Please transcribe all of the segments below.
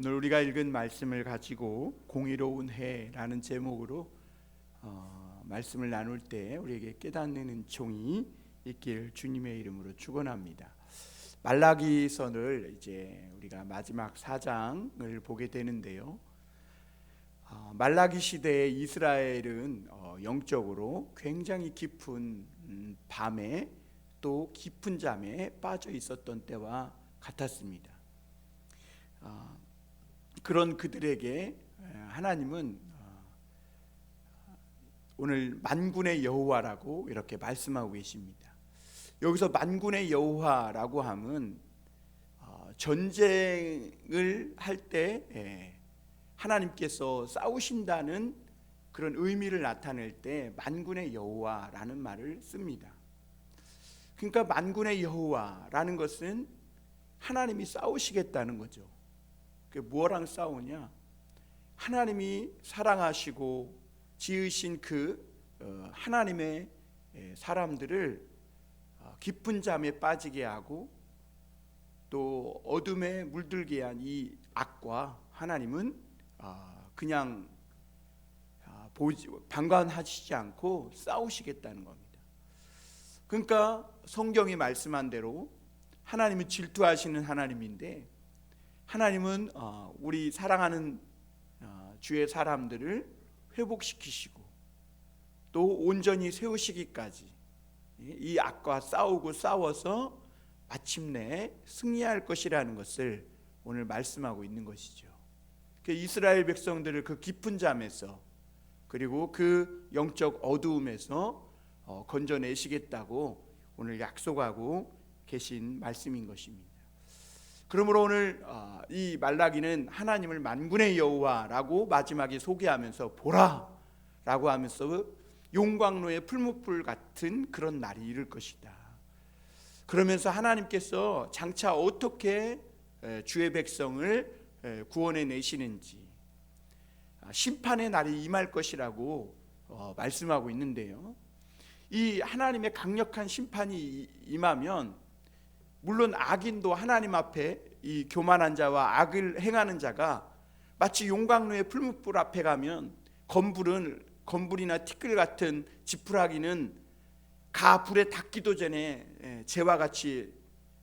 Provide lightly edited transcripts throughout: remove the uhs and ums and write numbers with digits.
오늘 우리가 읽은 말씀을 가지고 공의로운 해라는 제목으로 말씀을 나눌 때 우리에게 깨닫는 은총이 있길 주님의 이름으로 축원합니다. 말라기서를 이제 우리가 마지막 4장을 보게 되는데요. 말라기 시대에 이스라엘은 영적으로 굉장히 깊은 밤에 또 깊은 잠에 빠져 있었던 때와 같았습니다. 그런 그들에게 하나님은 오늘 만군의 여호와라고 이렇게 말씀하고 계십니다. 여기서 만군의 여호와라고 하면 전쟁을 할 때 하나님께서 싸우신다는 그런 의미를 나타낼 때 만군의 여호와라는 말을 씁니다. 그러니까 만군의 여호와라는 것은 하나님이 싸우시겠다는 거죠. 그게 뭐랑 싸우냐? 하나님이 사랑하시고 지으신 그 하나님의 사람들을 깊은 잠에 빠지게 하고 또 어둠에 물들게 한 이 악과 하나님은 그냥 방관하시지 않고 싸우시겠다는 겁니다. 그러니까 성경이 말씀한 대로 하나님은 질투하시는 하나님인데 하나님은 우리 사랑하는 주의 사람들을 회복시키시고 또 온전히 세우시기까지 이 악과 싸워서 마침내 승리할 것이라는 것을 오늘 말씀하고 있는 것이죠. 이스라엘 백성들을 그 깊은 잠에서 그리고 그 영적 어두움에서 건져내시겠다고 오늘 약속하고 계신 말씀인 것입니다. 그러므로 오늘 이 말라기는 하나님을 만군의 여호와라고 마지막에 소개하면서 보라 라고 하면서 용광로의 풀무불 같은 그런 날이 이를 것이다. 그러면서 하나님께서 장차 어떻게 주의 백성을 구원해 내시는지 심판의 날이 임할 것이라고 말씀하고 있는데요. 이 하나님의 강력한 심판이 임하면 물론 악인도 하나님 앞에 이 교만한 자와 악을 행하는 자가 마치 용광로의 풀무불 앞에 가면 건불이나 티끌 같은 지푸라기는 가 불에 닿기도 전에 재와 같이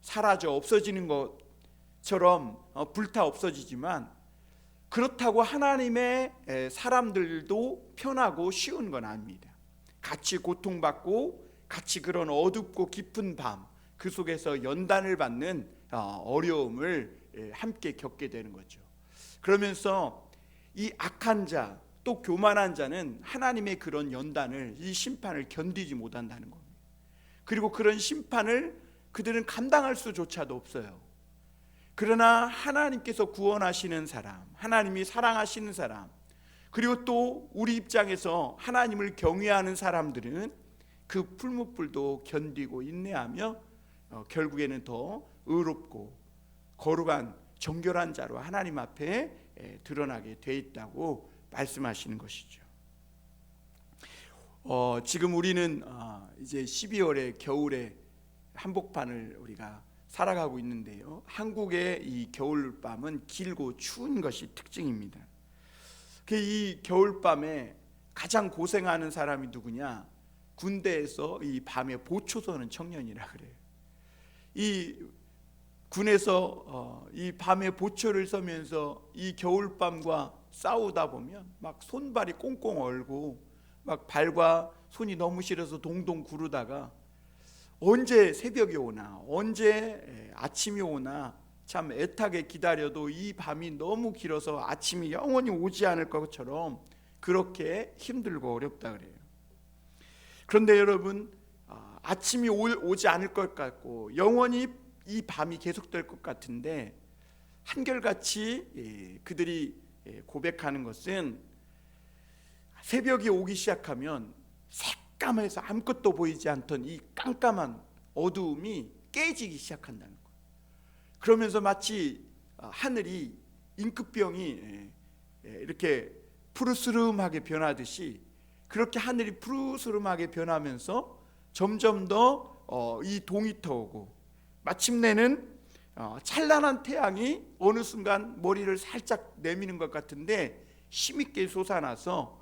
사라져 없어지는 것처럼 불타 없어지지만 그렇다고 하나님의 사람들도 편하고 쉬운 건 아닙니다. 같이 고통받고 같이 그런 어둡고 깊은 밤 그 속에서 연단을 받는 어려움을 함께 겪게 되는 거죠. 그러면서 이 악한 자 또 교만한 자는 하나님의 그런 연단을 이 심판을 견디지 못한다는 겁니다. 그리고 그런 심판을 그들은 감당할 수조차도 없어요. 그러나 하나님께서 구원하시는 사람, 하나님이 사랑하시는 사람, 그리고 또 우리 입장에서 하나님을 경외하는 사람들은 그 풀무불도 견디고 인내하며 결국에는 더 의롭고 거룩한 정결한 자로 하나님 앞에 드러나게 돼 있다고 말씀하시는 것이죠. 지금 우리는 이제 12월의 겨울의 한복판을 우리가 살아가고 있는데요. 한국의 이 겨울밤은 길고 추운 것이 특징입니다. 이 겨울밤에 가장 고생하는 사람이 누구냐? 군대에서 이 밤에 보초 서는 청년이라 그래요. 이 군에서 이 밤에 보초를 서면서 이 겨울밤과 싸우다 보면 막 손발이 꽁꽁 얼고 막 발과 손이 너무 시려서 동동 구르다가 언제 새벽이 오나 언제 아침이 오나 참 애타게 기다려도 이 밤이 너무 길어서 아침이 영원히 오지 않을 것처럼 그렇게 힘들고 어렵다 그래요. 그런데 여러분 아침이 오지 않을 것 같고 영원히 이 밤이 계속될 것 같은데 한결같이 그들이 고백하는 것은 새벽이 오기 시작하면 새까매서 아무것도 보이지 않던 이 깜깜한 어두움이 깨지기 시작한다는 거예요. 그러면서 마치 하늘이 잉크병이 이렇게 푸르스름하게 변하듯이 그렇게 하늘이 푸르스름하게 변하면서 점점 더 이 동이 터오고 마침내는 찬란한 태양이 어느 순간 머리를 살짝 내미는 것 같은데 힘있게 솟아나서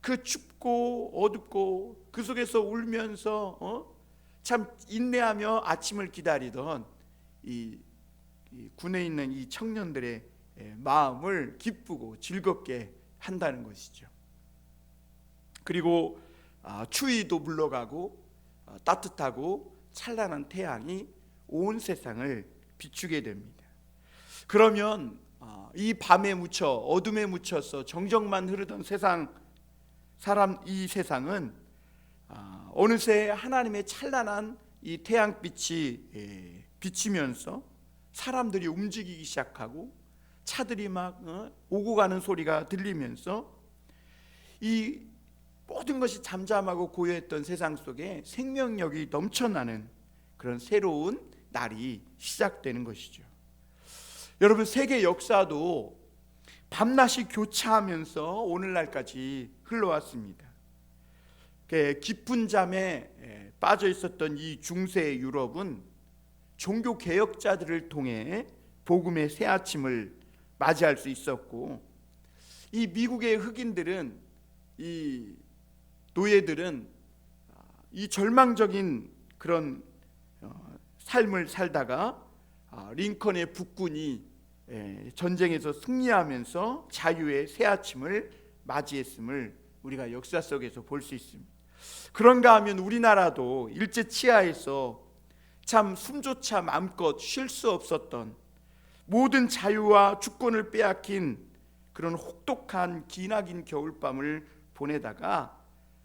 그 춥고 어둡고 그 속에서 울면서 참 인내하며 아침을 기다리던 이 군에 있는 이 청년들의 마음을 기쁘고 즐겁게 한다는 것이죠. 그리고 추위도 물러가고 따뜻하고 찬란한 태양이 온 세상을 비추게 됩니다. 그러면 이 밤에 묻혀 어둠에 묻혀서 정적만 흐르던 이 세상은 어느새 하나님의 찬란한 이 태양빛이 비치면서 사람들이 움직이기 시작하고 차들이 막 오고 가는 소리가 들리면서 이 모든 것이 잠잠하고 고요했던 세상 속에 생명력이 넘쳐나는 그런 새로운 날이 시작되는 것이죠. 여러분, 세계 역사도 밤낮이 교차하면서 오늘날까지 흘러왔습니다. 깊은 잠에 빠져 있었던 이 중세 유럽은 종교 개혁자들을 통해 복음의 새 아침을 맞이할 수 있었고, 이 미국의 흑인들은, 이 노예들은 이 절망적인 그런 삶을 살다가 링컨의 북군이 전쟁에서 승리하면서 자유의 새 아침을 맞이했음을 우리가 역사 속에서 볼 수 있습니다. 그런가 하면 우리나라도 일제 치하에서 참 숨조차 마음껏 쉴 수 없었던, 모든 자유와 주권을 빼앗긴 그런 혹독한 기나긴 겨울밤을 보내다가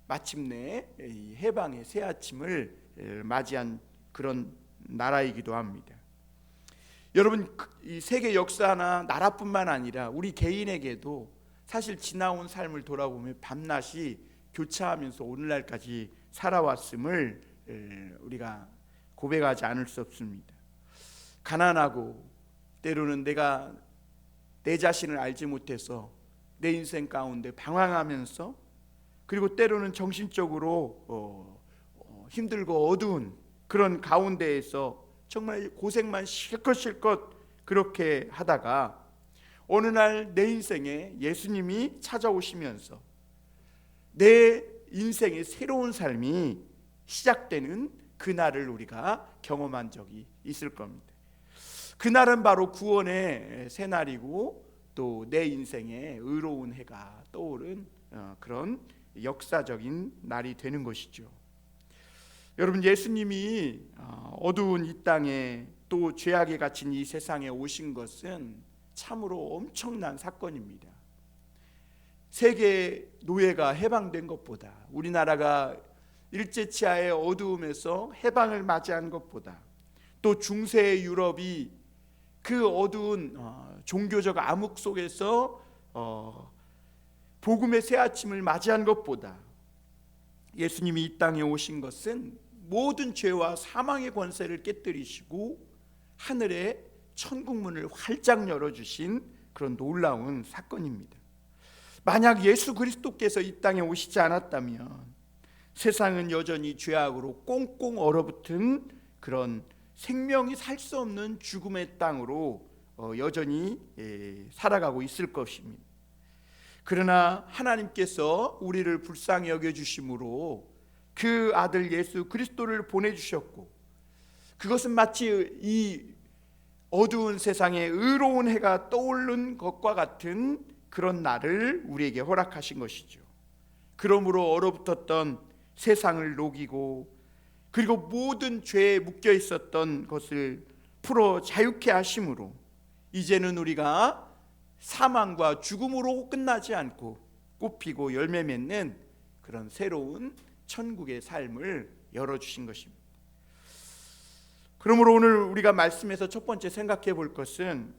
마침내 해방의 새 아침을 맞이한 그런 나라이기도 합니다. 여러분, 이 세계 역사나 나라뿐만 아니라 우리 개인에게도 사실 지나온 삶을 돌아보면 밤낮이 교차하면서 오늘날까지 살아왔음을 우리가 고백하지 않을 수 없습니다. 가난하고 때로는 내가 내 자신을 알지 못해서 내 인생 가운데 방황하면서, 그리고 때로는 정신적으로 힘들고 어두운 그런 가운데에서 정말 고생만 실컷 그렇게 하다가 어느 날 내 인생에 예수님이 찾아오시면서 내 인생의 새로운 삶이 시작되는 그날을 우리가 경험한 적이 있을 겁니다. 그날은 바로 구원의 새날이고 또 내 인생에 의로운 해가 떠오른 그런 역사적인 날이 되는 것이죠. 여러분, 예수님이 어두운 이 땅에 또 죄악에 갇힌 이 세상에 오신 것은 참으로 엄청난 사건입니다. 세계 노예가 해방된 것보다, 우리나라가 일제치하의 어두움에서 해방을 맞이한 것보다, 또 중세 유럽이 그 어두운 종교적 암흑 속에서 복음의 새 아침을 맞이한 것보다 예수님이 이 땅에 오신 것은 모든 죄와 사망의 권세를 깨뜨리시고 하늘의 천국문을 활짝 열어주신 그런 놀라운 사건입니다. 만약 예수 그리스도께서 이 땅에 오시지 않았다면 세상은 여전히 죄악으로 꽁꽁 얼어붙은 그런 생명이 살 수 없는 죽음의 땅으로 여전히 살아가고 있을 것입니다. 그러나 하나님께서 우리를 불쌍히 여겨주심으로 그 아들 예수 그리스도를 보내주셨고, 그것은 마치 이 어두운 세상에 의로운 해가 떠오른 것과 같은 그런 날을 우리에게 허락하신 것이죠. 그러므로 얼어붙었던 세상을 녹이고, 그리고 모든 죄에 묶여 있었던 것을 풀어 자유케 하심으로 이제는 우리가 사망과 죽음으로 끝나지 않고 꽃피고 열매 맺는 그런 새로운 천국의 삶을 열어주신 것입니다. 그러므로 오늘 우리가 말씀에서 첫 번째 생각해 볼 것은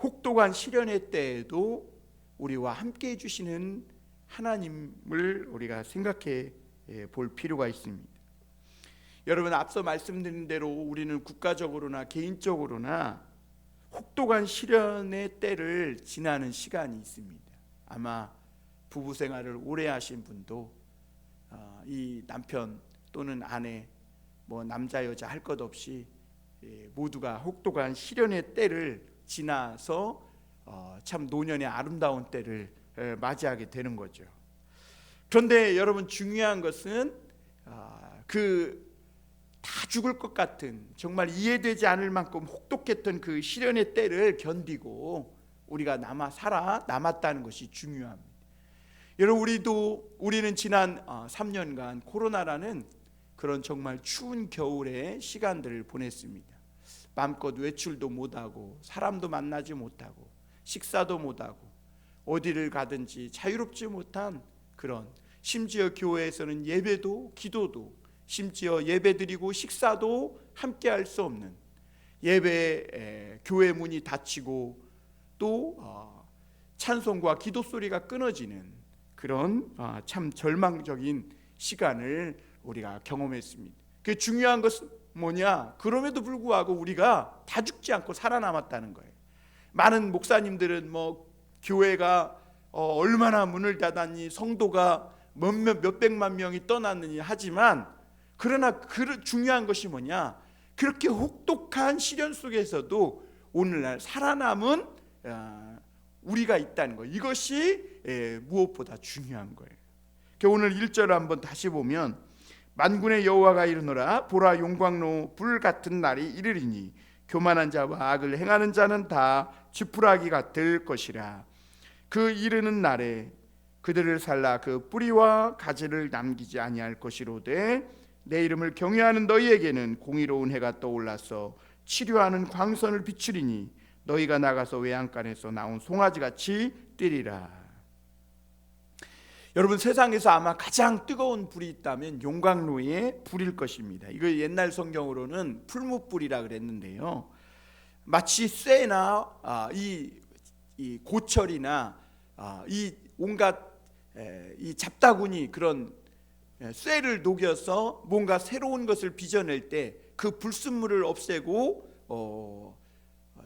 혹독한 시련의 때에도 우리와 함께 해주시는 하나님을 우리가 생각해 볼 필요가 있습니다. 여러분, 앞서 말씀드린 대로 우리는 국가적으로나 개인적으로나 혹독한 시련의 때를 지나는 시간이 있습니다. 아마 부부 생활을 오래 하신 분도 이 남편 또는 아내, 뭐 남자 여자 할 것 없이 모두가 혹독한 시련의 때를 지나서 참 노년의 아름다운 때를 맞이하게 되는 거죠. 그런데 여러분, 중요한 것은 그 다 죽을 것 같은, 정말 이해되지 않을 만큼 혹독했던 그 시련의 때를 견디고 우리가 남았다는 것이 중요합니다. 여러분, 우리는 지난 3년간 코로나라는 그런 정말 추운 겨울의 시간들을 보냈습니다. 마음껏 외출도 못하고 사람도 만나지 못하고 식사도 못하고 어디를 가든지 자유롭지 못한 그런, 심지어 교회에서는 예배도 기도도, 심지어 예배드리고 식사도 함께 할 수 없는, 교회 문이 닫히고 또 찬송과 기도 소리가 끊어지는 그런 참 절망적인 시간을 우리가 경험했습니다. 그 중요한 것은 뭐냐? 그럼에도 불구하고 우리가 다 죽지 않고 살아남았다는 거예요. 많은 목사님들은 교회가 얼마나 문을 닫았니, 성도가 몇백만 명이 떠났느니 하지만, 그러나 중요한 것이 뭐냐? 그렇게 혹독한 시련 속에서도 오늘날 살아남은 우리가 있다는 거, 이것이 무엇보다 중요한 거예요. 오늘 1절을 한번 다시 보면, 만군의 여호와가 이르노라, 보라, 용광로 불 같은 날이 이르리니 교만한 자와 악을 행하는 자는 다 지푸라기 같을 것이라. 그 이르는 날에 그들을 살라 그 뿌리와 가지를 남기지 아니할 것이로되, 내 이름을 경외하는 너희에게는 공의로운 해가 떠올라서 치료하는 광선을 비추리니 너희가 나가서 외양간에서 나온 송아지같이 뛰리라. 여러분, 세상에서 아마 가장 뜨거운 불이 있다면 용광로의 불일 것입니다. 이거 옛날 성경으로는 풀무불이라 그랬는데요, 마치 쇠나 이 고철이나 이 온갖 이 잡다구니 그런 쇠를 녹여서 뭔가 새로운 것을 빚어낼 때 그 불순물을 없애고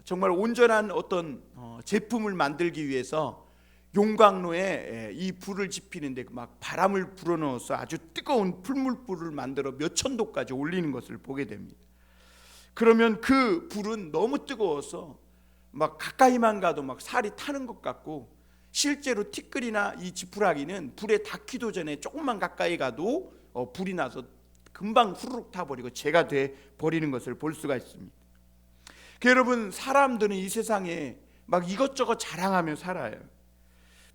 정말 온전한 어떤 제품을 만들기 위해서 용광로에 이 불을 지피는데 막 바람을 불어넣어서 아주 뜨거운 풀물불을 만들어 몇천 도까지 올리는 것을 보게 됩니다. 그러면 그 불은 너무 뜨거워서 막 가까이만 가도 막 살이 타는 것 같고, 실제로 티끌이나 이 지푸라기는 불에 닿기도 전에 조금만 가까이 가도 불이 나서 금방 후루룩 타버리고 재가 돼 버리는 것을 볼 수가 있습니다. 여러분, 사람들은 이 세상에 막 이것저것 자랑하며 살아요.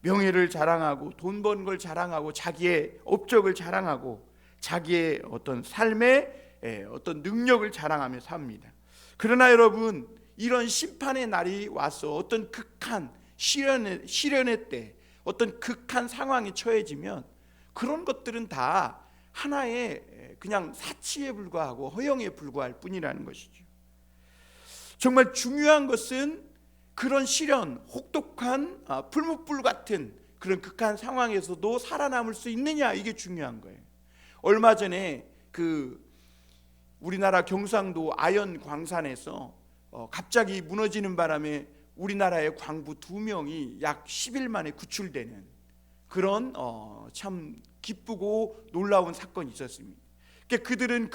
명예를 자랑하고 돈 버는 걸 자랑하고 자기의 업적을 자랑하고 자기의 어떤 삶의 어떤 능력을 자랑하며 삽니다. 그러나 여러분, 이런 심판의 날이 와서 어떤 극한 시련의 때, 어떤 극한 상황에 처해지면 그런 것들은 다 하나의 그냥 사치에 불과하고 허영에 불과할 뿐이라는 것이죠. 정말 중요한 것은 그런 시련, 혹독한 풀무불 같은 그런 극한 상황에서도 살아남을 수 있느냐, 이게 중요한 거예요. 얼마 전에 우리나라 경상도 아연 광산에서 갑자기 무너지는 바람에 우리나라의 광부 2명이 약 10일 만에 구출되는 그런 참 기쁘고 놀라운 사건이 있었습니다. 그들은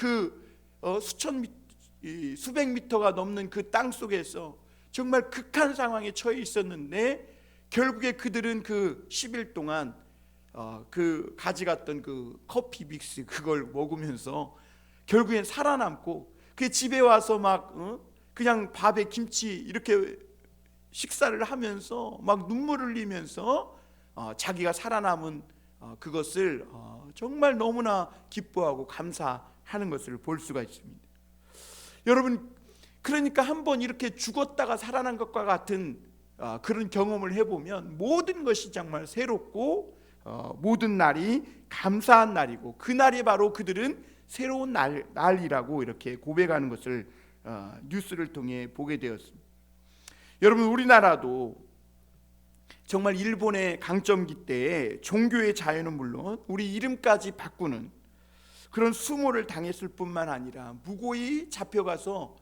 수백 미터가 넘는 그 땅 속에서 정말 극한 상황에 처해 있었는데, 결국에 그들은 그 10일 동안 가져갔던 그 커피 믹스 그걸 먹으면서 결국엔 살아남고, 그 집에 와서 그냥 밥에 김치 이렇게 식사를 하면서 막 눈물을 흘리면서 자기가 살아남은 그것을 정말 너무나 기뻐하고 감사하는 것을 볼 수가 있습니다. 여러분, 그러니까 한번 이렇게 죽었다가 살아난 것과 같은 그런 경험을 해보면 모든 것이 정말 새롭고 모든 날이 감사한 날이고, 그 날이 바로 그들은 새로운 날이라고 이렇게 고백하는 것을 뉴스를 통해 보게 되었습니다. 여러분, 우리나라도 정말 일본의 강점기 때에 종교의 자유는 물론 우리 이름까지 바꾸는 그런 수모를 당했을 뿐만 아니라 무고히 잡혀가서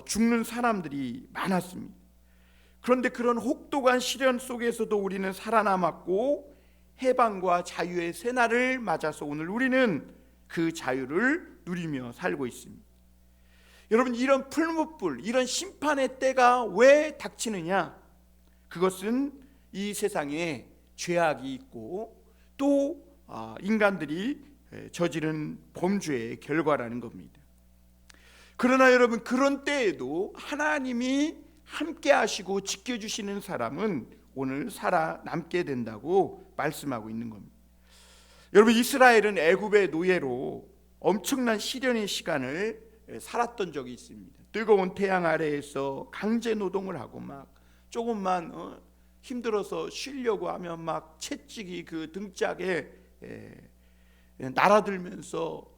죽는 사람들이 많았습니다. 그런데 그런 혹독한 시련 속에서도 우리는 살아남았고 해방과 자유의 새날을 맞아서 오늘 우리는 그 자유를 누리며 살고 있습니다. 여러분, 이런 풀무불, 이런 심판의 때가 왜 닥치느냐? 그것은 이 세상에 죄악이 있고 또 인간들이 저지른 범죄의 결과라는 겁니다. 그러나 여러분, 그런 때에도 하나님이 함께 하시고 지켜주시는 사람은 오늘 살아남게 된다고 말씀하고 있는 겁니다. 여러분, 이스라엘은 애굽의 노예로 엄청난 시련의 시간을 살았던 적이 있습니다. 뜨거운 태양 아래에서 강제 노동을 하고 막 조금만 힘들어서 쉬려고 하면 막 채찍이 그 등짝에 날아들면서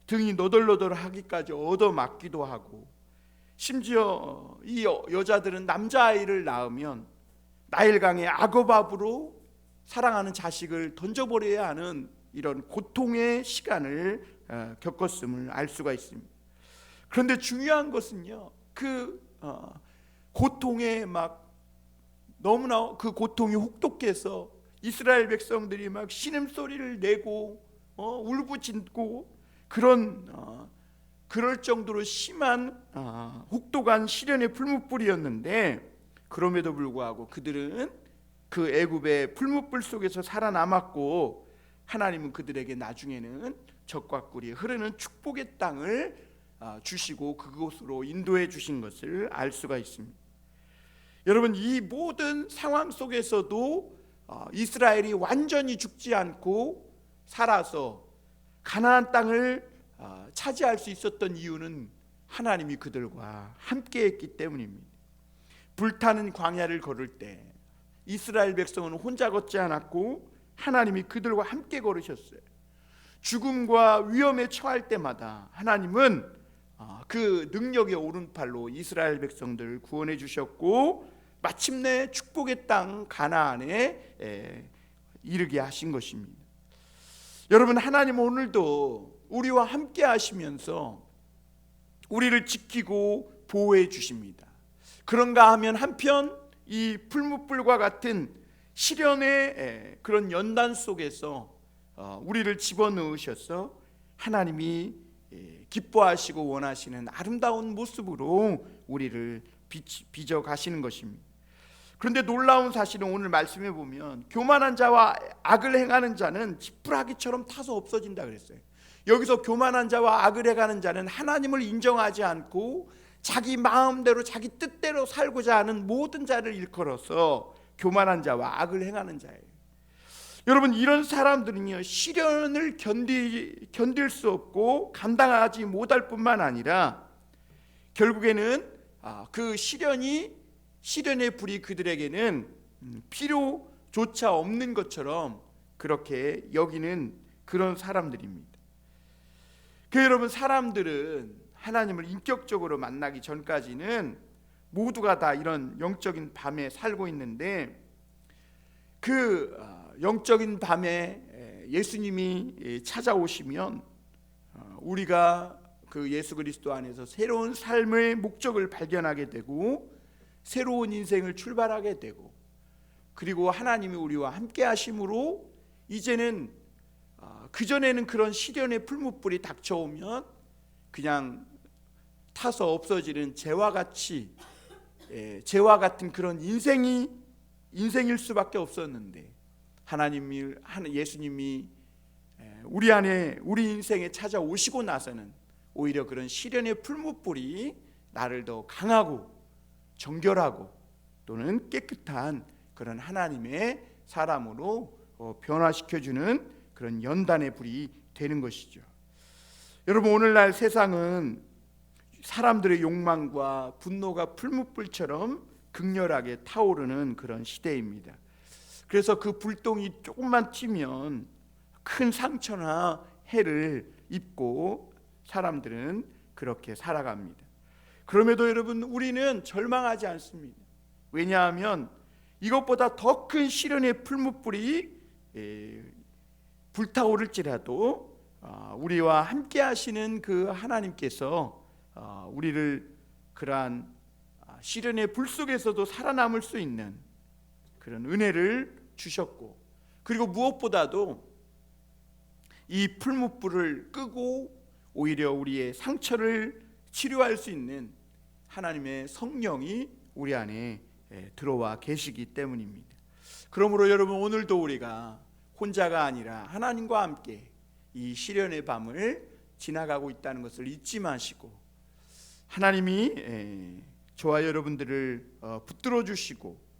등이 너덜너덜하기까지 얻어맞기도 하고, 심지어 이 여자들은 남자아이를 낳으면 나일강의 악어밥으로 사랑하는 자식을 던져버려야 하는 이런 고통의 시간을 겪었음을 알 수가 있습니다. 그런데 중요한 것은요, 그 고통에 막 너무나 그 고통이 혹독해서 이스라엘 백성들이 막 신음소리를 내고 울부짖고 그럴 정도로 심한 혹독한 시련의 풀무불이었는데, 그럼에도 불구하고 그들은 그 애굽의 풀무불 속에서 살아남았고, 하나님은 그들에게 나중에는 적과 꿀이 흐르는 축복의 땅을 주시고 그곳으로 인도해 주신 것을 알 수가 있습니다. 여러분, 이 모든 상황 속에서도 이스라엘이 완전히 죽지 않고 살아서 가나안 땅을 차지할 수 있었던 이유는 하나님이 그들과 함께 했기 때문입니다. 불타는 광야를 걸을 때 이스라엘 백성은 혼자 걷지 않았고 하나님이 그들과 함께 걸으셨어요. 죽음과 위험에 처할 때마다 하나님은 그 능력의 오른팔로 이스라엘 백성들을 구원해 주셨고, 마침내 축복의 땅 가나안에 이르게 하신 것입니다. 여러분, 하나님은 오늘도 우리와 함께 하시면서 우리를 지키고 보호해 주십니다. 그런가 하면 한편 이 풀무불과 같은 시련의 그런 연단 속에서 우리를 집어넣으셔서 하나님이 기뻐하시고 원하시는 아름다운 모습으로 우리를 빚어 가시는 것입니다. 그런데 놀라운 사실은 오늘 말씀해 보면 교만한 자와 악을 행하는 자는 지푸라기처럼 타서 없어진다 그랬어요. 여기서 교만한 자와 악을 행하는 자는 하나님을 인정하지 않고 자기 마음대로 자기 뜻대로 살고자 하는 모든 자를 일컬어서 교만한 자와 악을 행하는 자예요. 여러분, 이런 사람들은요, 시련을 견딜 수 없고 감당하지 못할 뿐만 아니라 결국에는 그 시련의 불이 그들에게는 필요조차 없는 것처럼 그렇게 여기는 그런 사람들입니다. 여러분, 사람들은 하나님을 인격적으로 만나기 전까지는 모두가 다 이런 영적인 밤에 살고 있는데, 그 영적인 밤에 예수님이 찾아오시면 우리가 그 예수 그리스도 안에서 새로운 삶의 목적을 발견하게 되고 새로운 인생을 출발하게 되고, 그리고 하나님이 우리와 함께 하심으로 이제는 그전에는 그런 시련의 풀무불이 닥쳐오면 그냥 타서 없어지는 재와 같은 그런 인생일 수밖에 없었는데, 예수님이 우리 안에 우리 인생에 찾아오시고 나서는 오히려 그런 시련의 풀무불이 나를 더 강하고 정결하고 또는 깨끗한 그런 하나님의 사람으로 변화시켜주는 그런 연단의 불이 되는 것이죠. 여러분, 오늘날 세상은 사람들의 욕망과 분노가 풀무불처럼 극렬하게 타오르는 그런 시대입니다. 그래서 그 불똥이 조금만 튀면 큰 상처나 해를 입고 사람들은 그렇게 살아갑니다. 그럼에도 여러분, 우리는 절망하지 않습니다. 왜냐하면 이것보다 더 큰 시련의 풀무불이 불타오를지라도 우리와 함께 하시는 그 하나님께서 우리를 그러한 시련의 불 속에서도 살아남을 수 있는 그런 은혜를 주셨고, 그리고 무엇보다도 이 풀무불을 끄고 오히려 우리의 상처를 치료할 수 있는 하나님의 성령이 우리 안에 들어와 계시기 때문입니다. 그러므로 여러분, 오늘도 우리가 혼자가 아니라 하나님과 함께 이 시련의 밤을 지나가고 있다는 것을 잊지 마시고, 하나님이 저와 여러분들을 붙들어 주시고,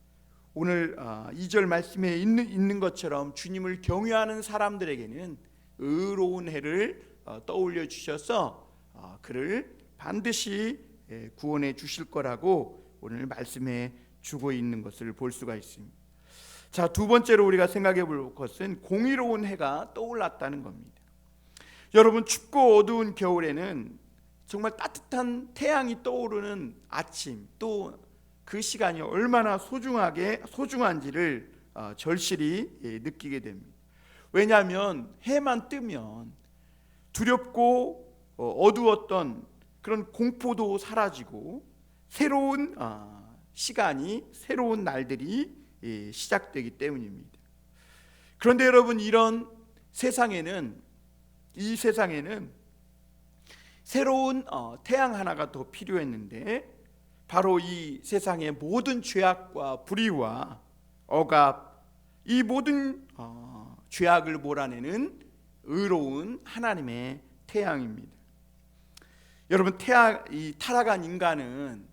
오늘 2절 말씀에 있는 것처럼 주님을 경외하는 사람들에게는 의로운 해를 떠올려 주셔서 그를 반드시 구원해 주실 거라고 오늘 말씀해 주고 있는 것을 볼 수가 있습니다. 자, 두 번째로 우리가 생각해 볼 것은 공의로운 해가 떠올랐다는 겁니다. 여러분, 춥고 어두운 겨울에는 정말 따뜻한 태양이 떠오르는 아침, 또 그 시간이 얼마나 소중한지를 절실히 느끼게 됩니다. 왜냐하면 해만 뜨면 두렵고 어두웠던 그런 공포도 사라지고 새로운 시간이, 새로운 날들이 시작되기 때문입니다. 그런데 여러분, 이 세상에는 새로운 태양 하나가 더 필요했는데, 바로 이 세상의 모든 죄악과 불의와 억압, 이 모든 죄악을 몰아내는 의로운 하나님의 태양입니다. 여러분, 이 타락한 인간은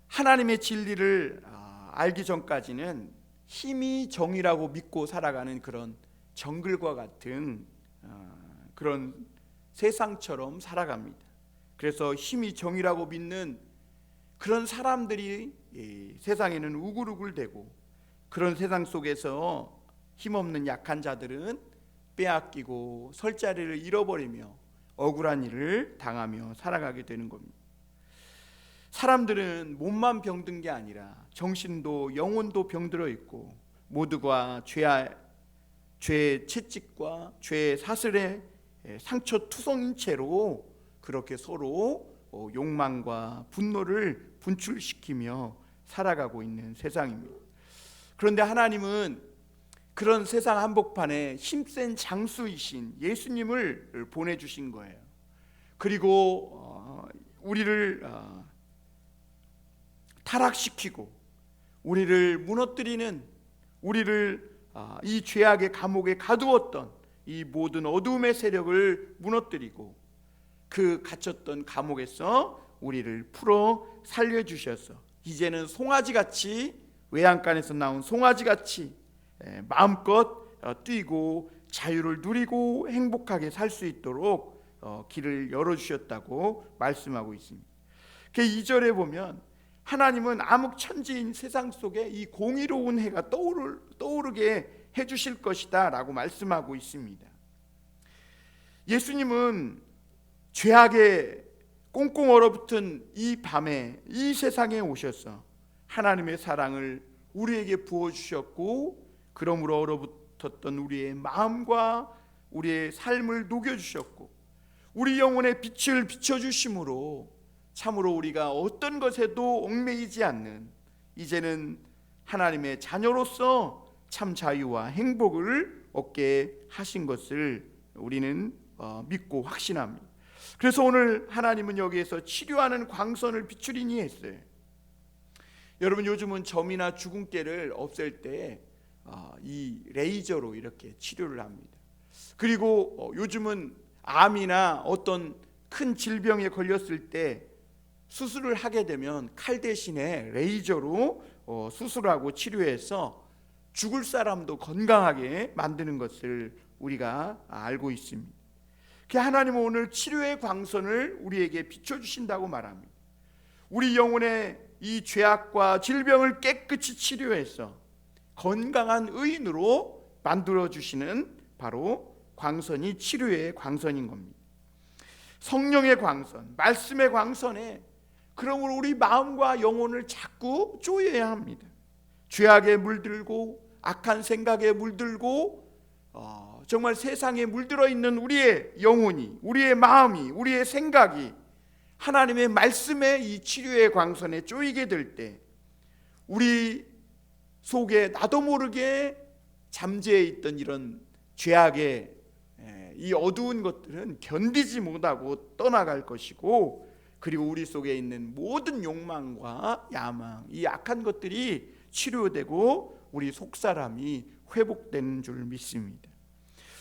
하나님의 진리를 알기 전까지는 힘이 정의라고 믿고 살아가는 그런 정글과 같은 그런 세상처럼 살아갑니다. 그래서 힘이 정의라고 믿는 그런 사람들이 세상에는 우글우글대고, 그런 세상 속에서 힘없는 약한 자들은 빼앗기고 설 자리를 잃어버리며 억울한 일을 당하며 살아가게 되는 겁니다. 사람들은 몸만 병든 게 아니라 정신도 영혼도 병들어 있고, 모두가 죄의 채찍과 죄의 사슬에 상처투성인 채로 그렇게 서로 욕망과 분노를 분출시키며 살아가고 있는 세상입니다. 그런데 하나님은 그런 세상 한복판에 힘센 장수이신 예수님을 보내주신 거예요. 그리고 우리를 타락시키고 우리를 무너뜨리는, 우리를 이 죄악의 감옥에 가두었던 이 모든 어두움의 세력을 무너뜨리고 그 갇혔던 감옥에서 우리를 풀어 살려주셔서 이제는 송아지같이, 외양간에서 나온 송아지같이 마음껏 뛰고 자유를 누리고 행복하게 살 수 있도록 길을 열어주셨다고 말씀하고 있습니다. 그 2절에 보면 하나님은 암흑천지인 세상 속에 이 공의로운 해가 떠오르게 해주실 것이다 라고 말씀하고 있습니다. 예수님은 죄악에 꽁꽁 얼어붙은 이 밤에 이 세상에 오셔서 하나님의 사랑을 우리에게 부어주셨고, 그러므로 얼어붙었던 우리의 마음과 우리의 삶을 녹여주셨고, 우리 영혼의 빛을 비춰주심으로 참으로 우리가 어떤 것에도 얽매이지 않는, 이제는 하나님의 자녀로서 참 자유와 행복을 얻게 하신 것을 우리는 믿고 확신합니다. 그래서 오늘 하나님은 여기에서 치료하는 광선을 비추리니 했어요. 여러분, 요즘은 점이나 주근깨를 없앨 때 이 레이저로 이렇게 치료를 합니다. 그리고 요즘은 암이나 어떤 큰 질병에 걸렸을 때 수술을 하게 되면 칼 대신에 레이저로 수술하고 치료해서 죽을 사람도 건강하게 만드는 것을 우리가 알고 있습니다. 하나님은 오늘 치료의 광선을 우리에게 비춰주신다고 말합니다. 우리 영혼의 이 죄악과 질병을 깨끗이 치료해서 건강한 의인으로 만들어주시는 바로 광선이 치료의 광선인 겁니다. 성령의 광선, 말씀의 광선에, 그러므로 우리 마음과 영혼을 자꾸 조여야 합니다. 죄악에 물들고 악한 생각에 물들고 정말 세상에 물들어 있는 우리의 영혼이, 우리의 마음이, 우리의 생각이 하나님의 말씀의 이 치료의 광선에 쪼이게 될 때 우리 속에 나도 모르게 잠재해 있던 이런 죄악의 이 어두운 것들은 견디지 못하고 떠나갈 것이고, 그리고 우리 속에 있는 모든 욕망과 야망, 이 악한 것들이 치료되고 우리 속사람이 회복되는 줄 믿습니다.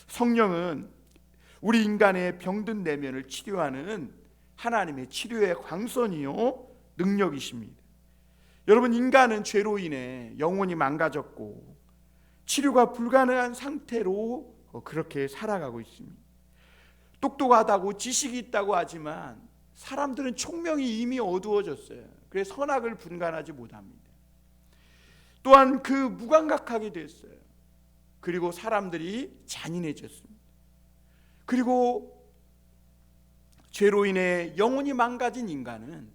성령은 우리 인간의 병든 내면을 치료하는 하나님의 치료의 광선이요 능력이십니다. 여러분, 인간은 죄로 인해 영혼이 망가졌고 치료가 불가능한 상태로 그렇게 살아가고 있습니다. 똑똑하다고 지식이 있다고 하지만 사람들은 총명이 이미 어두워졌어요. 그래서 선악을 분간하지 못합니다. 또한 그 무감각하게 됐어요. 그리고 사람들이 잔인해졌습니다. 그리고 죄로 인해 영혼이 망가진 인간은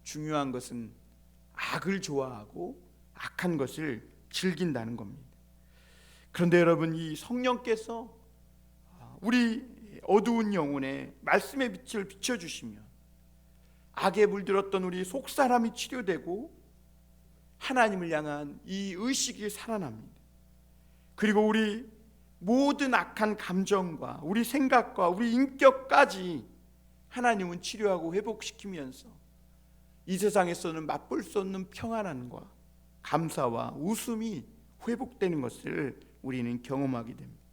중요한 것은 악을 좋아하고 악한 것을 즐긴다는 겁니다. 그런데 여러분, 이 성령께서 우리 어두운 영혼에 말씀의 빛을 비춰주시면 악에 물들었던 우리 속사람이 치료되고 하나님을 향한 이 의식이 살아납니다. 그리고 우리 모든 악한 감정과 우리 생각과 우리 인격까지 하나님은 치료하고 회복시키면서 이 세상에서는 맛볼 수 없는 평안함과 감사와 웃음이 회복되는 것을 우리는 경험하게 됩니다.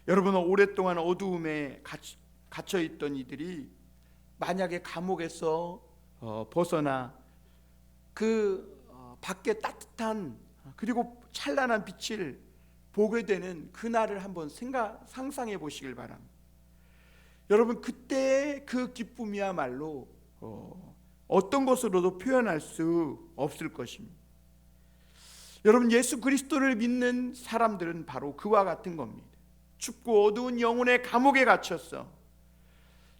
여러분, 오랫동안 어두움에 갇혀있던 이들이 만약에 감옥에서 벗어나 그 밖에 따뜻한 그리고 찬란한 빛을 보게 되는 그날을 한번 상상해 보시길 바랍니다. 여러분, 그때의 그 기쁨이야말로 어떤 것으로도 표현할 수 없을 것입니다. 여러분, 예수 그리스도를 믿는 사람들은 바로 그와 같은 겁니다. 춥고 어두운 영혼의 감옥에 갇혔어.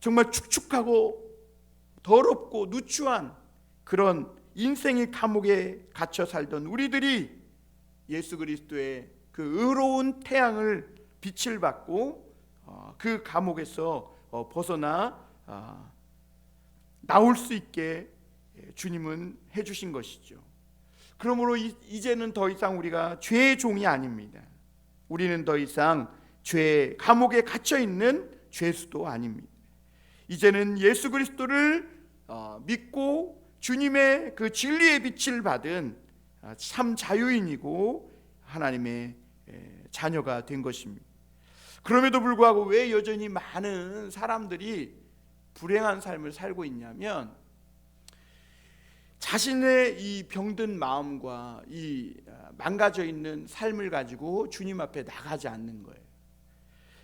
정말 축축하고 더럽고 누추한 그런 인생의 감옥에 갇혀 살던 우리들이 예수 그리스도의 그 의로운 태양을 빛을 받고 그 감옥에서 벗어나 나올 수 있게 주님은 해주신 것이죠. 그러므로 이제는 더 이상 우리가 죄의 종이 아닙니다. 우리는 더 이상 죄의 감옥에 갇혀 있는 죄수도 아닙니다. 이제는 예수 그리스도를 믿고 주님의 그 진리의 빛을 받은 참 자유인이고 하나님의 자녀가 된 것입니다. 그럼에도 불구하고 왜 여전히 많은 사람들이 불행한 삶을 살고 있냐면 자신의 이 병든 마음과 이 망가져 있는 삶을 가지고 주님 앞에 나가지 않는 거예요.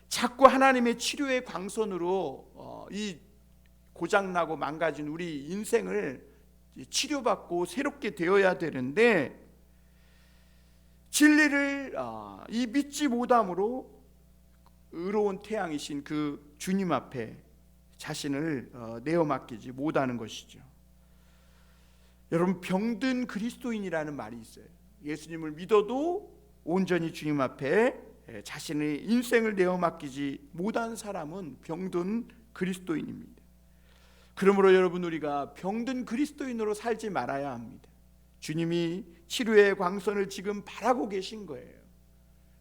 자꾸 하나님의 치료의 광선으로 이 고장나고 망가진 우리 인생을 치료받고 새롭게 되어야 되는데 진리를 이 믿지 못함으로 의로운 태양이신 그 주님 앞에 자신을 내어 맡기지 못하는 것이죠. 여러분, 병든 그리스도인이라는 말이 있어요. 예수님을 믿어도 온전히 주님 앞에 자신의 인생을 내어 맡기지 못한 사람은 병든 그리스도인입니다. 그러므로 여러분, 우리가 병든 그리스도인으로 살지 말아야 합니다. 주님이 치료의 광선을 지금 바라고 계신 거예요.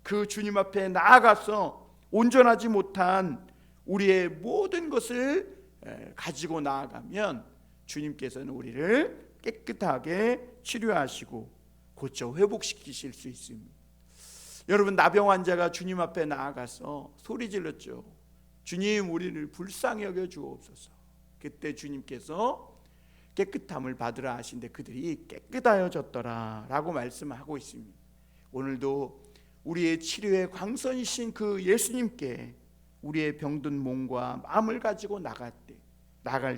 그 주님 앞에 나아가서 온전하지 못한 우리의 모든 것을 가지고 나아가면 주님께서는 우리를 깨끗하게 치료하시고 고쳐 회복시키실 수 있습니다. 여러분, 나병 환자가 주님 앞에 나아가서 소리 질렀죠. 주님, 우리를 불쌍히 여겨 주옵소서. 그때 주님께서 깨끗함을 받으라 하신데 그들이 깨끗하여졌더라 라고 말씀하고 있습니다. 오늘도 우리의 치료의 광선이신 그 예수님께 우리의 병든 몸과 마음을 가지고 나갈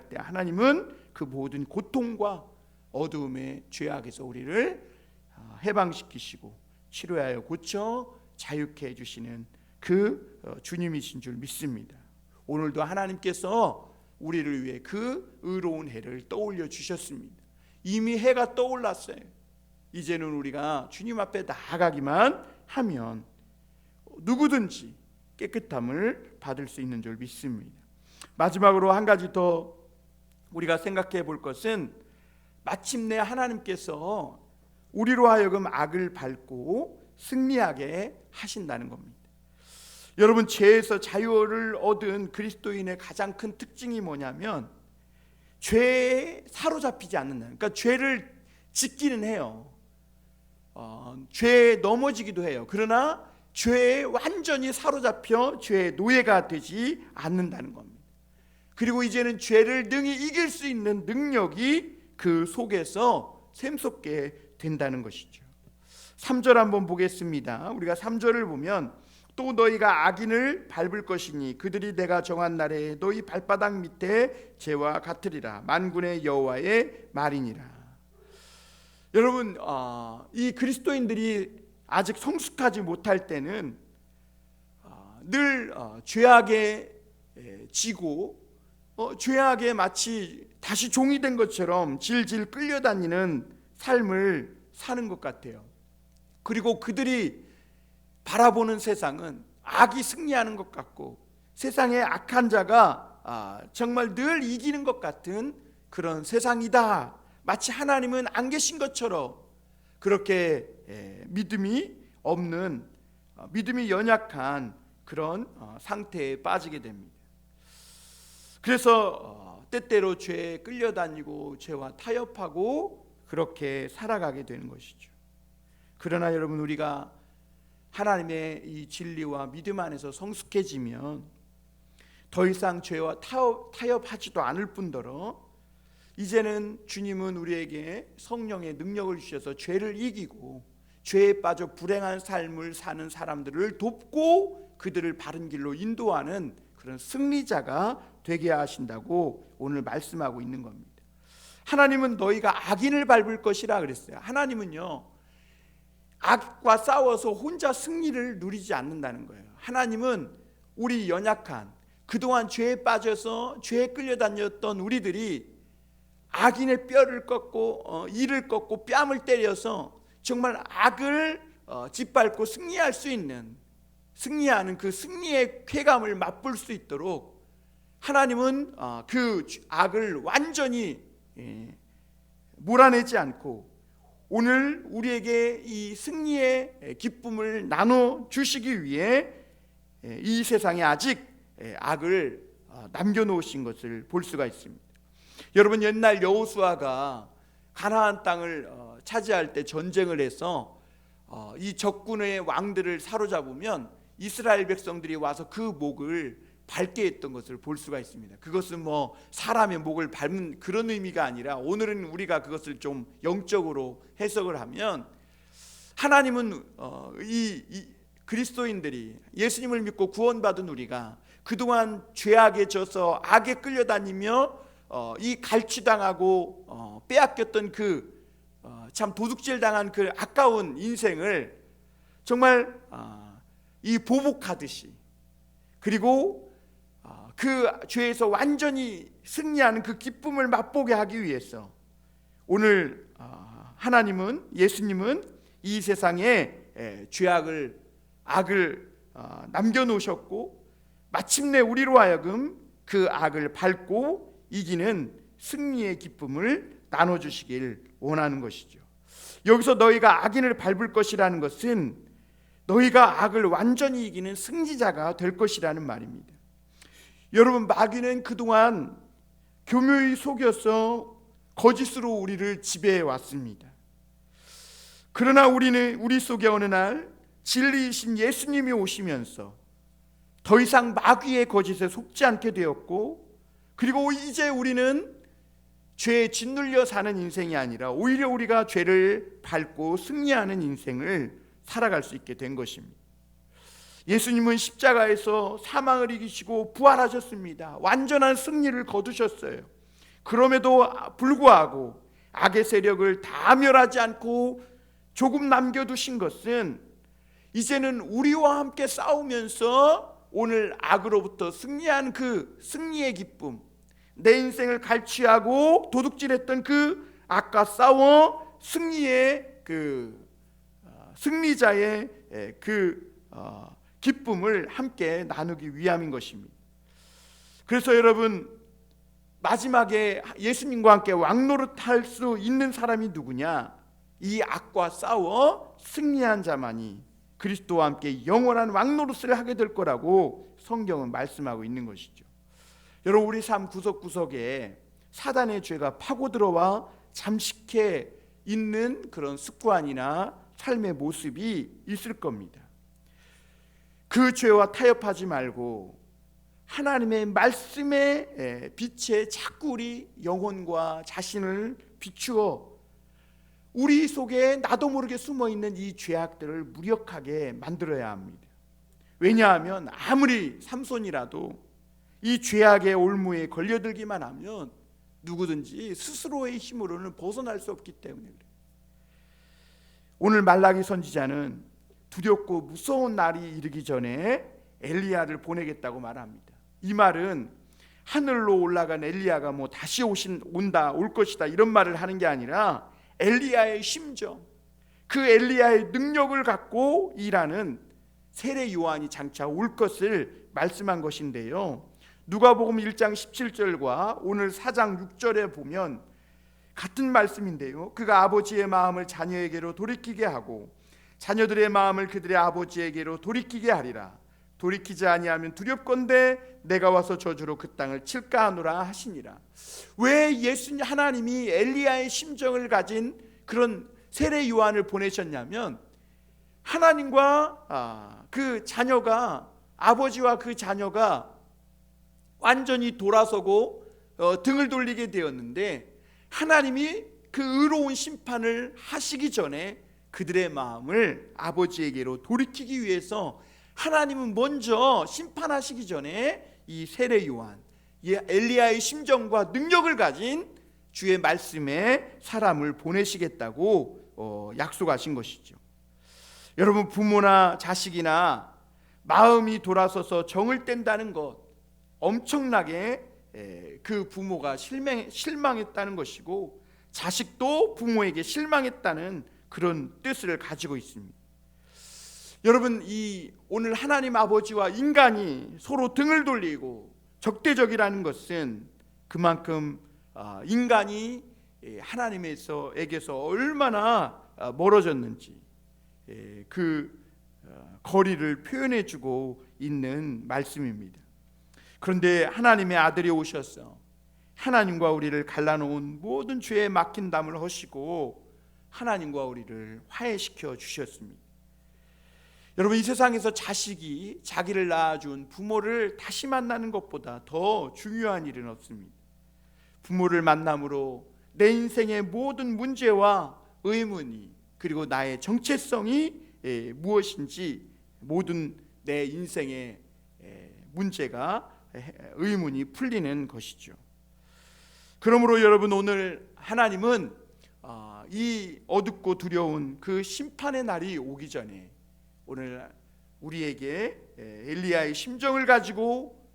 때 하나님은 그 모든 고통과 어두움의 죄악에서 우리를 해방시키시고 치료하여 고쳐 자유케 해주시는 그 주님이신 줄 믿습니다. 오늘도 하나님께서 우리를 위해 그 의로운 해를 떠올려 주셨습니다. 이미 해가 떠올랐어요. 이제는 우리가 주님 앞에 나아가기만 하면 누구든지 깨끗함을 받을 수 있는 줄 믿습니다. 마지막으로 한 가지 더 우리가 생각해 볼 것은 마침내 하나님께서 우리로 하여금 악을 밟고 승리하게 하신다는 겁니다. 여러분, 죄에서 자유를 얻은 그리스도인의 가장 큰 특징이 뭐냐면 죄에 사로잡히지 않는다. 그러니까 죄를 짓기는 해요. 죄에 넘어지기도 해요. 그러나 죄에 완전히 사로잡혀 죄의 노예가 되지 않는다는 겁니다. 그리고 이제는 죄를 능히 이길 수 있는 능력이 그 속에서 샘솟게 된다는 것이죠. 3절 한번 보겠습니다. 우리가 3절을 보면 또 너희가 악인을 밟을 것이니 그들이 내가 정한 날에 너희 발바닥 밑에 죄와 같으리라. 만군의 여호와의 말이니라. 여러분, 이 그리스도인들이 아직 성숙하지 못할 때는 늘 죄악에 지고 죄악에 마치 다시 종이 된 것처럼 질질 끌려다니는 삶을 사는 것 같아요. 그리고 그들이 바라보는 세상은 악이 승리하는 것 같고 세상의 악한 자가 정말 늘 이기는 것 같은 그런 세상이다. 마치 하나님은 안 계신 것처럼 그렇게 믿음이 없는, 믿음이 연약한 그런 상태에 빠지게 됩니다. 그래서 때때로 죄에 끌려다니고 죄와 타협하고 그렇게 살아가게 되는 것이죠. 그러나 여러분, 우리가 하나님의 이 진리와 믿음 안에서 성숙해지면 더 이상 죄와 타협하지도 않을 뿐더러 이제는 주님은 우리에게 성령의 능력을 주셔서 죄를 이기고 죄에 빠져 불행한 삶을 사는 사람들을 돕고 그들을 바른 길로 인도하는 그런 승리자가 되게 하신다고 오늘 말씀하고 있는 겁니다. 하나님은 너희가 악인을 밟을 것이라 그랬어요. 하나님은요, 악과 싸워서 혼자 승리를 누리지 않는다는 거예요. 하나님은 우리 연약한, 그동안 죄에 빠져서 죄에 끌려다녔던 우리들이 악인의 뼈를 꺾고 이를 꺾고 뺨을 때려서 정말 악을 짓밟고 승리할 수 있는, 승리하는 그 승리의 쾌감을 맛볼 수 있도록 하나님은 그 악을 완전히 몰아내지 않고 오늘 우리에게 이 승리의 기쁨을 나눠 주시기 위해 이 세상에 아직 악을 남겨놓으신 것을 볼 수가 있습니다. 여러분, 옛날 여호수아가 가나안 땅을 차지할 때 전쟁을 해서 이 적군의 왕들을 사로잡으면 이스라엘 백성들이 와서 그 목을 밟게 했던 것을 볼 수가 있습니다. 그것은 뭐 사람의 목을 밟는 그런 의미가 아니라 오늘은 우리가 그것을 좀 영적으로 해석을 하면 하나님은 이 그리스도인들이 예수님을 믿고 구원받은 우리가 그동안 죄악에 져서 악에 끌려다니며 이 갈취당하고 빼앗겼던 그 참 도둑질 당한 그 아까운 인생을 정말 이 보복하듯이, 그리고 그 죄에서 완전히 승리하는 그 기쁨을 맛보게 하기 위해서 오늘 하나님은, 예수님은 이 세상에 죄악을, 악을 남겨놓으셨고 마침내 우리로 하여금 그 악을 밟고 이기는 승리의 기쁨을 나눠주시길 원하는 것이죠. 여기서 너희가 악인을 밟을 것이라는 것은 너희가 악을 완전히 이기는 승리자가 될 것이라는 말입니다. 여러분, 마귀는 그동안 교묘히 속여서 거짓으로 우리를 지배해 왔습니다. 그러나 우리 속에 어느 날 진리이신 예수님이 오시면서 더 이상 마귀의 거짓에 속지 않게 되었고, 그리고 이제 우리는 죄에 짓눌려 사는 인생이 아니라 오히려 우리가 죄를 밟고 승리하는 인생을 살아갈 수 있게 된 것입니다. 예수님은 십자가에서 사망을 이기시고 부활하셨습니다. 완전한 승리를 거두셨어요. 그럼에도 불구하고 악의 세력을 다 멸하지 않고 조금 남겨두신 것은 이제는 우리와 함께 싸우면서 오늘 악으로부터 승리한 그 승리의 기쁨, 내 인생을 갈취하고 도둑질했던 그 악과 싸워 승리의 그 승리자의 그 기쁨을 함께 나누기 위함인 것입니다. 그래서 여러분, 마지막에 예수님과 함께 왕노릇할 수 있는 사람이 누구냐? 이 악과 싸워 승리한 자만이 그리스도와 함께 영원한 왕노릇을 하게 될 거라고 성경은 말씀하고 있는 것이죠. 여러분, 우리 삶 구석구석에 사단의 죄가 파고들어와 잠식해 있는 그런 습관이나 삶의 모습이 있을 겁니다. 그 죄와 타협하지 말고 하나님의 말씀의 빛에 자꾸 우리 영혼과 자신을 비추어 우리 속에 나도 모르게 숨어있는 이 죄악들을 무력하게 만들어야 합니다. 왜냐하면 아무리 삼손이라도 이 죄악의 올무에 걸려들기만 하면 누구든지 스스로의 힘으로는 벗어날 수 없기 때문에 그래요. 오늘 말라기 선지자는 두렵고 무서운 날이 이르기 전에 엘리야를 보내겠다고 말합니다. 이 말은 하늘로 올라간 엘리야가 뭐 다시 올 것이다 이런 말을 하는 게 아니라 엘리야의 심정, 그 엘리야의 능력을 갖고 일하는 세례 요한이 장차 올 것을 말씀한 것인데요. 누가복음 1장 17절과 오늘 4장 6절에 보면 같은 말씀인데요. 그가 아버지의 마음을 자녀에게로 돌이키게 하고 자녀들의 마음을 그들의 아버지에게로 돌이키게 하리라. 돌이키지 아니하면 두렵건대 내가 와서 저주로 그 땅을 칠까 하노라 하시니라. 왜 예수님 하나님이 엘리야의 심정을 가진 그런 세례 요한을 보내셨냐면 하나님과 그 자녀가 아버지와 그 자녀가 완전히 돌아서고 등을 돌리게 되었는데 하나님이 그 의로운 심판을 하시기 전에 그들의 마음을 아버지에게로 돌이키기 위해서 하나님은 먼저 심판하시기 전에 이 세례 요한, 이 엘리야의 심정과 능력을 가진 주의 말씀에 사람을 보내시겠다고 약속하신 것이죠. 여러분, 부모나 자식이나 마음이 돌아서서 정을 뗀다는 것, 엄청나게 그 부모가 실망했다는 것이고 자식도 부모에게 실망했다는 그런 뜻을 가지고 있습니다. 여러분, 이 오늘 하나님 아버지와 인간이 서로 등을 돌리고 적대적이라는 것은 그만큼 인간이 하나님에게서 얼마나 멀어졌는지 그 거리를 표현해주고 있는 말씀입니다. 그런데 하나님의 아들이 오셔서 하나님과 우리를 갈라놓은 모든 죄에 막힌 담을 허시고 하나님과 우리를 화해시켜 주셨습니다. 여러분, 이 세상에서 자식이 자기를 낳아준 부모를 다시 만나는 것보다 더 중요한 일은 없습니다. 부모를 만남으로 내 인생의 모든 문제와 의문이 그리고 나의 정체성이 무엇인지 모든 내 인생의 문제가 의문이 풀리는 것이죠. 그러므로 여러분, 오늘 하나님은 이 어둡고 두려운 그 심판의 날이 오기 전에 오늘 우리에게 엘리야의 심정을 가지고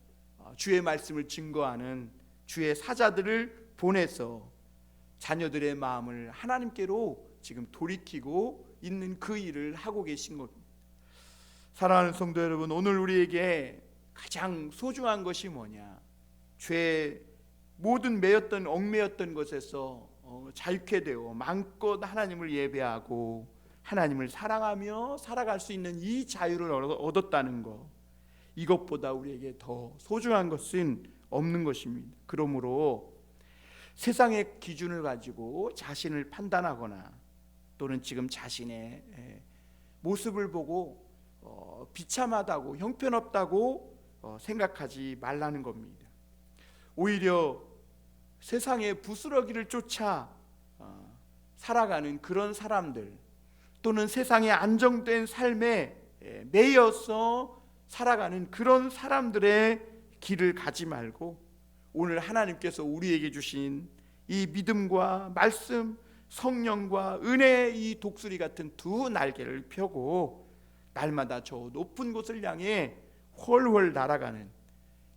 주의 말씀을 증거하는 주의 사자들을 보내서 자녀들의 마음을 하나님께로 지금 돌이키고 있는 그 일을 하고 계신 겁니다. 사랑하는 성도 여러분, 오늘 우리에게 가장 소중한 것이 뭐냐? 죄 모든 얽매였던 것에서 자유케 되어 마음껏 하나님을 예배하고 하나님을 사랑하며 살아갈 수 있는 이 자유를 얻었다는 것, 이것보다 우리에게 더 소중한 것은 없는 것입니다. 그러므로 세상의 기준을 가지고 자신을 판단하거나 또는 지금 자신의 모습을 보고 비참하다고 형편없다고 생각하지 말라는 겁니다. 오히려 세상의 부스러기를 쫓아 살아가는 그런 사람들, 또는 세상의 안정된 삶에 매여서 살아가는 그런 사람들의 길을 가지 말고 오늘 하나님께서 우리에게 주신 이 믿음과 말씀, 성령과 은혜의 이 독수리 같은 두 날개를 펴고 날마다 저 높은 곳을 향해 훨훨 날아가는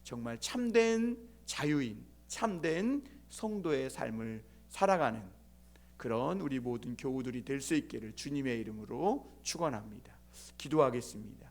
정말 참된 자유인, 참된 성도의 삶을 살아가는 그런 우리 모든 교우들이 될 수 있기를 주님의 이름으로 축원합니다. 기도하겠습니다.